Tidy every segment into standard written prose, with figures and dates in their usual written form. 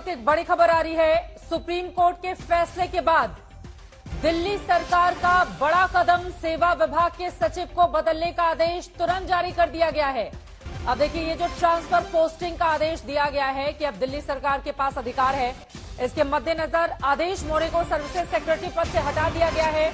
वक्त एक बड़ी खबर आ रही है। सुप्रीम कोर्ट के फैसले के बाद दिल्ली सरकार का बड़ा कदम, सेवा विभाग के सचिव को बदलने का आदेश तुरंत जारी कर दिया गया है। अब देखिए, ये जो ट्रांसफर पोस्टिंग का आदेश दिया गया है कि अब दिल्ली सरकार के पास अधिकार है, इसके मद्देनजर आदेश मोरे को सर्विसेज सेक्रेटरी पद से हटा दिया गया है।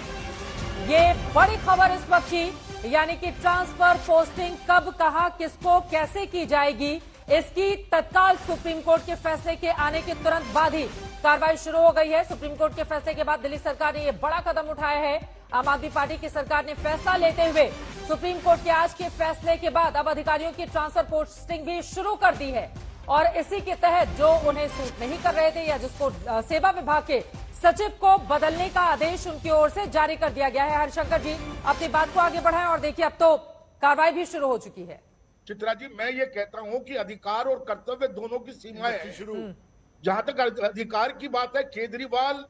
ये बड़ी खबर इस वक्त की, यानी कि ट्रांसफर पोस्टिंग कब, कहां, किसको, कैसे की जाएगी, इसकी तत्काल सुप्रीम कोर्ट के फैसले के आने के तुरंत बाद ही कार्रवाई शुरू हो गई है। सुप्रीम कोर्ट के फैसले के बाद दिल्ली सरकार ने यह बड़ा कदम उठाया है। आम आदमी पार्टी की सरकार ने फैसला लेते हुए सुप्रीम कोर्ट के आज के फैसले के बाद अब अधिकारियों की ट्रांसफर पोस्टिंग भी शुरू कर दी है। और इसी के तहत जो उन्हें सूट नहीं कर रहे थे या जिसको सेवा विभाग के सचिव को बदलने का आदेश उनकी ओर से जारी कर दिया गया है। हरिशंकर जी, अपनी बात को आगे बढ़ाएं और देखिए, अब तो कार्रवाई भी शुरू हो चुकी है। चित्रा जी, मैं ये कहता हूं कि अधिकार और कर्तव्य दोनों की सीमाएं हैं। जहां तक अधिकार की बात है, केजरीवाल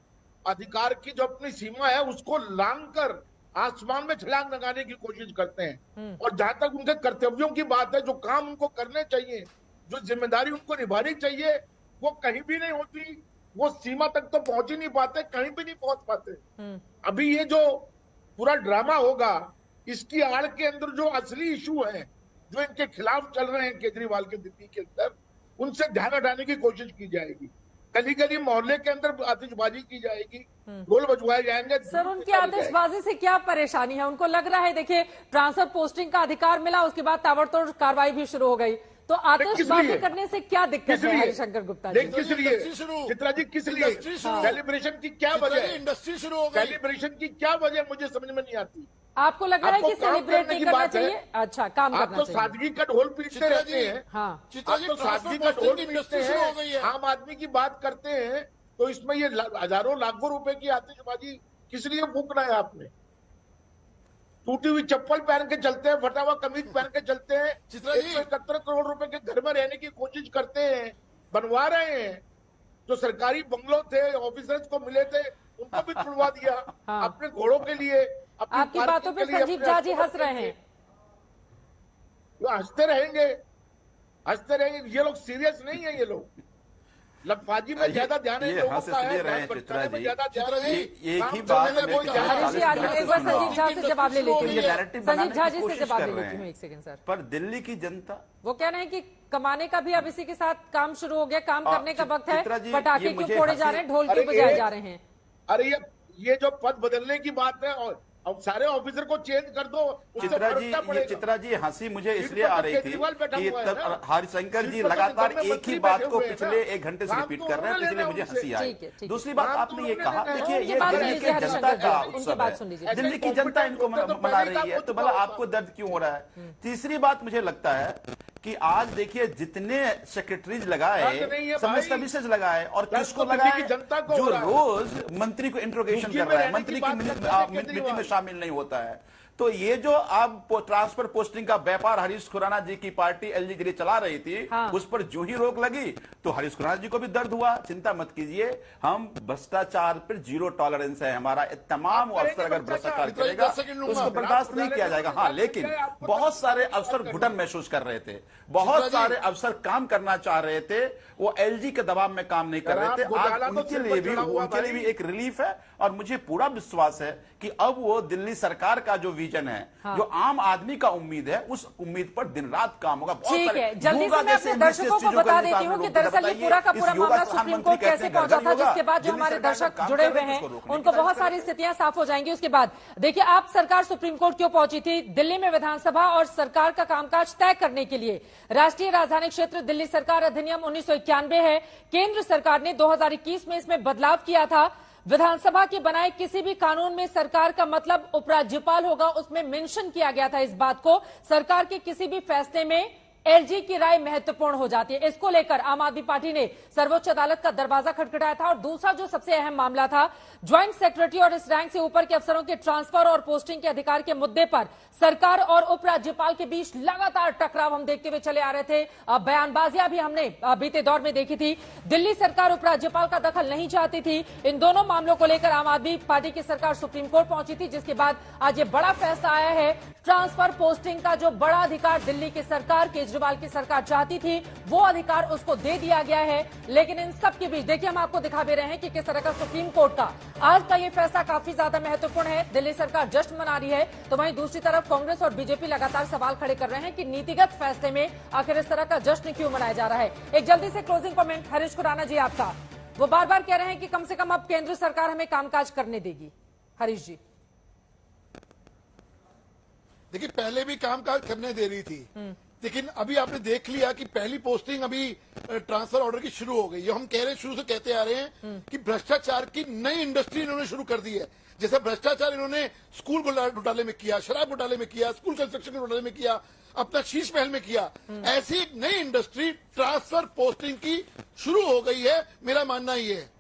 अधिकार की जो अपनी सीमा है उसको लांघकर आसमान में छलांग लगाने की कोशिश करते हैं। और जहां तक उनके कर्तव्यों की बात है, जो काम उनको करने चाहिए, जो जिम्मेदारी उनको निभानी चाहिए, वो कहीं भी नहीं होती। वो सीमा तक तो पहुंच ही नहीं पाते, कहीं भी नहीं पहुंच पाते। अभी ये जो पूरा ड्रामा होगा, इसकी आड़ के अंदर जो असली इशू है, जो इनके खिलाफ चल रहे हैं केजरीवाल के दिल्ली के अंदर, उनसे ध्यान हटाने की कोशिश की जाएगी। गली गली मोहल्ले के अंदर आतिशबाजी की जाएगी, ढोल बजवाए जाएंगे। सर, उनकी आतिशबाजी से क्या परेशानी है? उनको लग रहा है, देखिए, ट्रांसफर पोस्टिंग का अधिकार मिला, उसके बाद ताबड़तोड़ कार्रवाई भी शुरू हो गई, तो आतिशबाजी करने से क्या दिक्कत है? हरिशंकर गुप्ता जी, किस लिए? चित्रा जी, किस लिए? सेलिब्रेशन की क्या वजह? इंडस्ट्री शुरू हो गई। सेलिब्रेशन की क्या वजह मुझे समझ में नहीं आती। आपको लग रहा है कि सेलिब्रेट नहीं करना चाहिए? अच्छा, काम करना चाहिए। आप तो सादगी का ढोल पीटते रहते हैं। हाँ, आप तो सादगी का ढोल पीटते हैं, आम आदमी की बात करते हैं, तो इसमें ये हजारों लाखों रुपए की आतिशबाजी किस लिए फूकना है आपने? टूटी हुई चप्पल पहन के चलते हैं, फटा हुआ कमीज पहन के चलते हैं, 171 करोड़ रुपए के घर में रहने की कोशिश करते हैं, बनवा रहे हैं। जो सरकारी बंगलो थे, ऑफिसर्स को मिले थे, उनको भी छुड़वा दिया। अपने घोड़ों के लिए, आपकी बातों पे संजीव झा जी हंस रहे हैं। हंसते रहेंगे, हंसते रहेंगे। ये लोग सीरियस नहीं है। ये लोग लफाजी में ज्यादा ध्यान है, लोगों का है, चित्रा जी, एक ही बात एक बार संजीव झा से जवाब ले लेती हूँ। संजीव झा जी से जवाब ले लेती हूँ, एक सेकंड सर। पर दिल्ली की जनता, वो कह रहे हैं कि कमाने का भी अब इसी के साथ काम शुरू हो गया, काम करने का वक्त है, पटाखे क्यों फोड़े जा रहे हैं, ढोल क्यों बजाए जा रहे हैं? अरे ये जो पद बदलने की बात है, और अब सारे ऑफिसर को चेंज कर दो। चित्रा जी, हंसी मुझे इसलिए आ रही थी कि तब हरिशंकर जी लगातार एक ही बात को पिछले 1 घंटे से रिपीट कर रहे हैं, इसलिए मुझे हंसी आई। दूसरी बात, आपने ये कहा, देखिए, ये दिल्ली की जनता का उत्सव है, दिल्ली की जनता इनको मना रही है, तो भला आपको दर्द क्यों हो रहा है? तीसरी बात, मुझे लगता है कि आज देखिए, जितने सेक्रेटरीज लगाए, सर्विसेज लगाए, और किसको लगाए? जो रोज मंत्री को इंट्रोगेशन कर रहा है, मंत्री की मीटिंग में शामिल नहीं होता है। तो ये जो अब ट्रांसफर पोस्टिंग का व्यापार हरीश खुराना जी की पार्टी एलजी के लिए चला रही थी, उस पर जो ही रोक लगी तो हरीश खुराना जी को भी दर्द हुआ। चिंता मत कीजिए, हम भ्रष्टाचार पर जीरो टॉलरेंस है हमारा। तमाम अफसर अगर भ्रष्टाचार करेगा तो उसको बर्दाश्त नहीं किया जाएगा। हाँ, लेकिन बहुत सारे अफसर घुटन महसूस कर रहे थे, बहुत सारे अफसर काम करना चाह रहे थे, वो एलजी के दबाव में काम नहीं कर रहे थे। आज उनके लिए भी एक रिलीफ है, और मुझे पूरा विश्वास है कि अब वो दिल्ली सरकार का जो विजन है, जो आम आदमी का उम्मीद है, उस उम्मीद पर दिन रात काम होगा। ठीक है, जल्दी से मैं अपने दर्शकों को बता देती हूँ कि दरअसल ये पूरा का पूरा मामला सुप्रीम कोर्ट कैसे पहुंचा था, जिसके बाद जो हमारे दर्शक जुड़े हुए हैं उनको बहुत सारी स्थितियां साफ हो जाएंगी। उसके बाद देखिए, आप सरकार सुप्रीम कोर्ट क्यों पहुंची थी? दिल्ली में विधानसभा और सरकार का कामकाज तय करने के लिए राष्ट्रीय राजधानी क्षेत्र दिल्ली सरकार अधिनियम 1991 है। केंद्र सरकार ने 2021 में इसमें बदलाव किया था। विधानसभा के बनाए किसी भी कानून में सरकार का मतलब उपराज्यपाल होगा, उसमें मेंशन किया गया था इस बात को। सरकार के किसी भी फैसले में एलजी की राय महत्वपूर्ण हो जाती है। इसको लेकर आम आदमी पार्टी ने सर्वोच्च अदालत का दरवाजा खटखटाया था। और दूसरा जो सबसे अहम मामला था, ज्वाइंट सेक्रेटरी और इस रैंक से ऊपर के अफसरों के ट्रांसफर और पोस्टिंग के अधिकार के मुद्दे पर सरकार और उपराज्यपाल के बीच लगातार टकराव हम देखते हुए चले आ रहे थे। बयानबाजियां भी हमने बीते दौर में देखी थी। दिल्ली सरकार उपराज्यपाल का दखल नहीं चाहती थी। इन दोनों मामलों को लेकर आम आदमी पार्टी की सरकार सुप्रीम कोर्ट पहुंची थी, जिसके बाद आज ये बड़ा फैसला आया है। ट्रांसफर पोस्टिंग का जो बड़ा अधिकार दिल्ली की सरकार, केजरीवाल केजरीवाल की सरकार चाहती थी वो अधिकार उसको दे दिया गया है। लेकिन इन सब के बीच देखिए हम आपको दिखा दे रहे हैं कि किस तरह का सुप्रीम कोर्ट का आज का ये फैसला काफी ज्यादा महत्वपूर्ण है। दिल्ली सरकार जश्न मना रही है तो वहीं दूसरी तरफ कांग्रेस और बीजेपी लगातार सवाल खड़े कर रहे हैं कि नीतिगत फैसले में आखिर इस तरह का जश्न क्यों मनाया जा रहा है। एक जल्दी से क्लोजिंग कमेंट हरीश खुराना जी आपका। वो बार बार कह रहे हैं कि कम से कम अब केंद्र सरकार हमें कामकाज करने देगी। हरीश जी देखिए, पहले भी कामकाज करने दे रही थी, लेकिन अभी आपने देख लिया कि पहली पोस्टिंग अभी ट्रांसफर ऑर्डर की शुरू हो गई। जो हम कह रहे हैं, शुरू से कहते आ रहे हैं कि भ्रष्टाचार की नई इंडस्ट्री इन्होंने शुरू कर दी है। जैसे भ्रष्टाचार इन्होंने स्कूल घोटाले में किया, शराब घोटाले में किया, स्कूल कंस्ट्रक्शन घोटाले में किया, अपना शीश महल में किया, ऐसी एक नई इंडस्ट्री ट्रांसफर पोस्टिंग की शुरू हो गई है। मेरा मानना ये है